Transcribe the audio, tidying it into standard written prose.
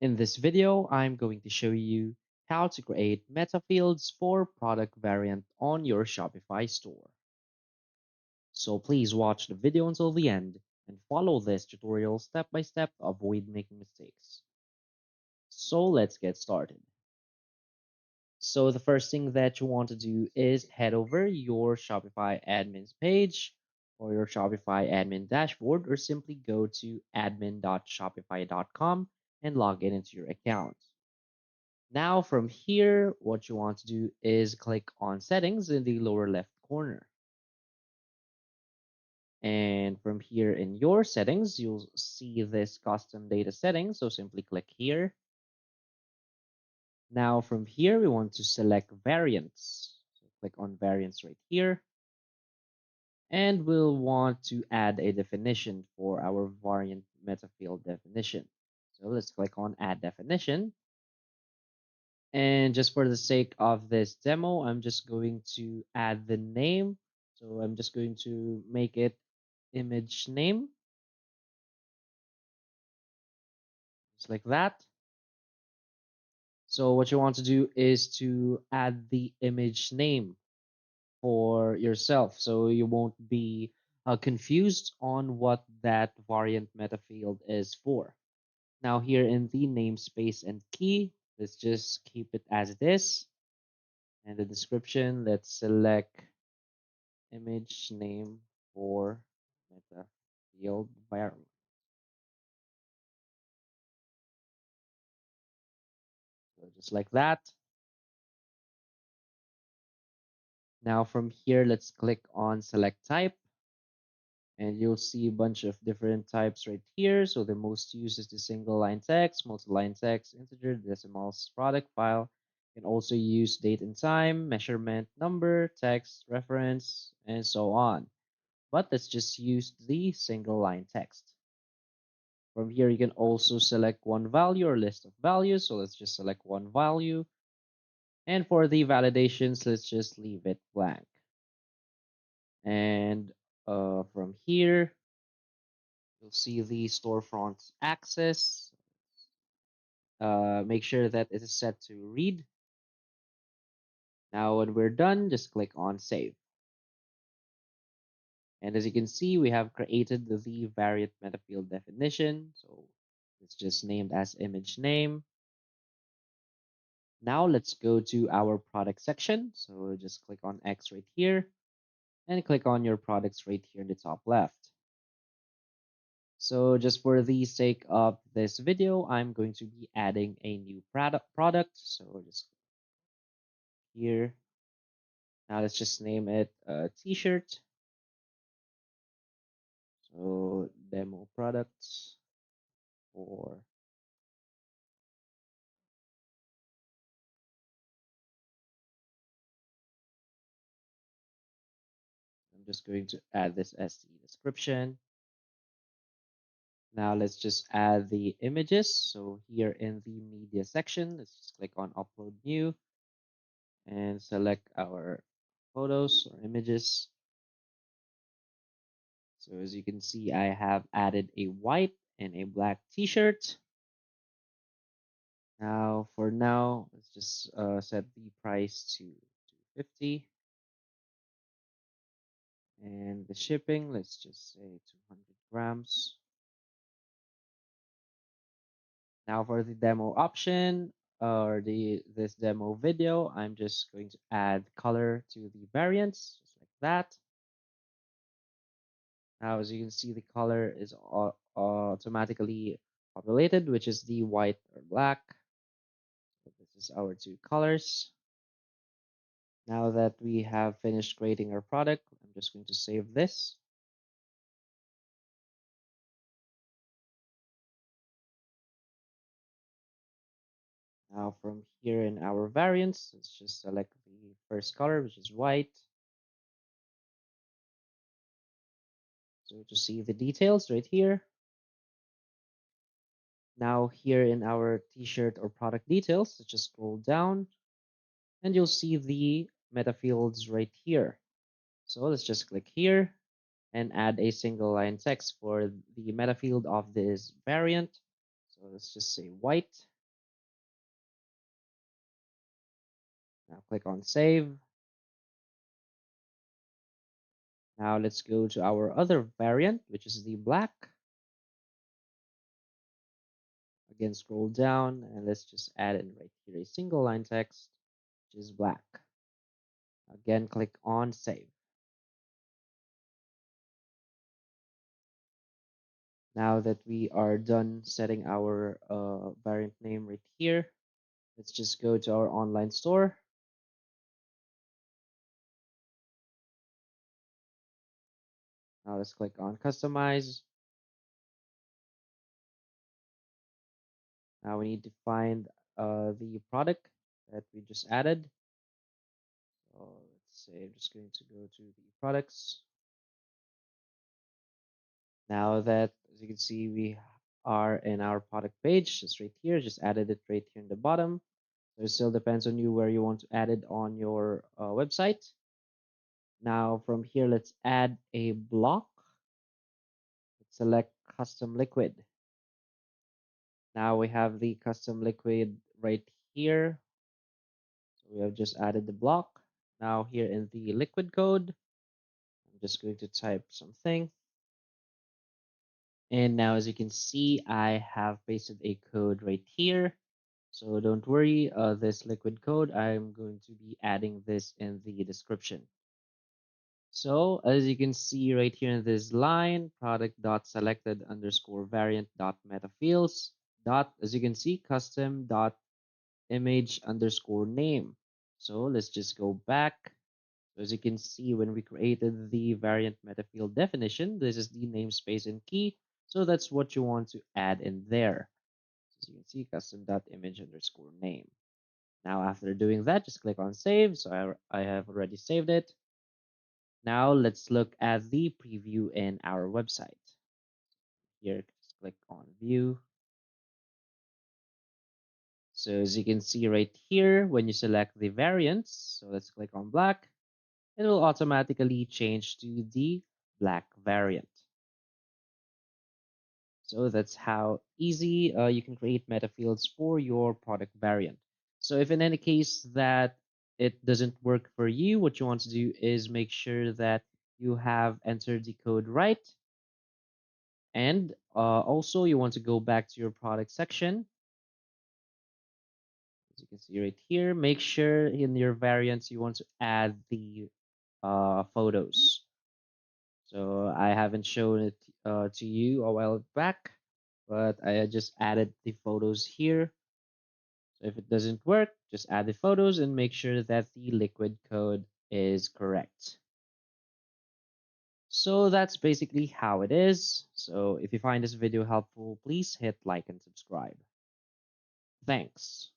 In this video, I'm going to show you how to create metafields for product variant on your Shopify store. So please watch the video until the end and follow this tutorial step by step to avoid making mistakes. So let's get started. So the first thing that you want to do is head over your Shopify admin's page or your Shopify admin dashboard, or simply go to admin.shopify.com and log in into your account. Now from here, what you want to do is click on settings in the lower left corner. And from here in your settings, you'll see this custom data settings. So simply click here. Now from here, we want to select variants. So click on variants right here. And we'll want to add a definition for our variant metafield definition. So let's click on add definition. And just for the sake of this demo, I'm just going to add the name. So I'm just going to make it image name, just like that. So what you want to do is to add the image name for yourself, so you won't be confused on what that variant metafield is for. Now here in the namespace and key, let's just keep it as it is. And the description, let's select image name for Metafield variant. So just like that. Now from here, let's click on select type, and you'll see a bunch of different types right here. So the most used is the single line text, multi-line text, integer, decimals, product file. You can also use date and time, measurement, number, text, reference, and so on. But let's just use the single line text. From here, you can also select one value or list of values. So let's just select one value. And for the validations, let's just leave it blank. And from here, you'll see the storefront access. Make sure that it is set to read. Now, when we're done, just click on save. And as you can see, we have created the variant metafield definition. So it's just named as image name. Now let's go to our product section. So just click on X right here and click on your products right here in the top left. So just for the sake of this video, I'm going to be adding a new product. So just here. Now let's just name it a t-shirt. So demo products for I'm just going to add this as the description. Now let's just add the images. So here in the media section, let's just click on upload new and select our photos or images. So as you can see, I have added a white and a black t-shirt. Now for now, let's just set the price to 250. And the shipping, let's just say 200 grams. Now for the demo option or this demo video, I'm just going to add color to the variants, just like that. Now, as you can see, the color is automatically populated, which is the white or black. So this is our two colors. Now that we have finished creating our product, I'm just going to save this. Now from here in our variants, let's just select the first color, which is white. So to see the details right here. Now here in our t-shirt or product details, let's just scroll down and you'll see the metafields right here. So let's just click here and add a single line text for the metafield of this variant. So let's just say white. Now click on save. Now let's go to our other variant, which is the black. Again, scroll down and let's just add in right here a single line text, which is black. Again, click on save. Now that we are done setting our variant name right here, let's just go to our online store. Now let's click on customize. Now we need to find the product that we just added. So let's say I'm just going to go to the products. Now that, as you can see, we are in our product page, just right here, just added it right here in the bottom. So it still depends on you where you want to add it on your website. Now from here, let's add a block. Let's select custom liquid. Now we have the custom liquid right here. So we have just added the block. Now here in the liquid code, I'm just going to type something. And now as you can see, I have pasted a code right here. So don't worry, this liquid code, I'm going to be adding this in the description. So as you can see right here in this line, product.selected underscore variant dot metafields dot, as you can see, custom dot image underscore name. So let's just go back. So as you can see, when we created the variant metafield definition, this is the namespace and key. So that's what you want to add in there. So as you can see, custom dot image underscore name. Now, after doing that, just click on save. So I have already saved it. Now let's look at the preview in our website. Here, just click on view. So as you can see right here, when you select the variants, so let's click on black, it will automatically change to the black variant. So that's how easy you can create metafields for your product variant. So if in any case that it doesn't work for you, what you want to do is make sure that you have entered the code right. And also you want to go back to your product section. As you can see right here, make sure in your variants you want to add the photos. So I haven't shown it to you a while back, but I just added the photos here. So if it doesn't work, just add the photos and make sure that the liquid code is correct. So that's basically how it is. So if you find this video helpful, please hit like and subscribe. Thanks.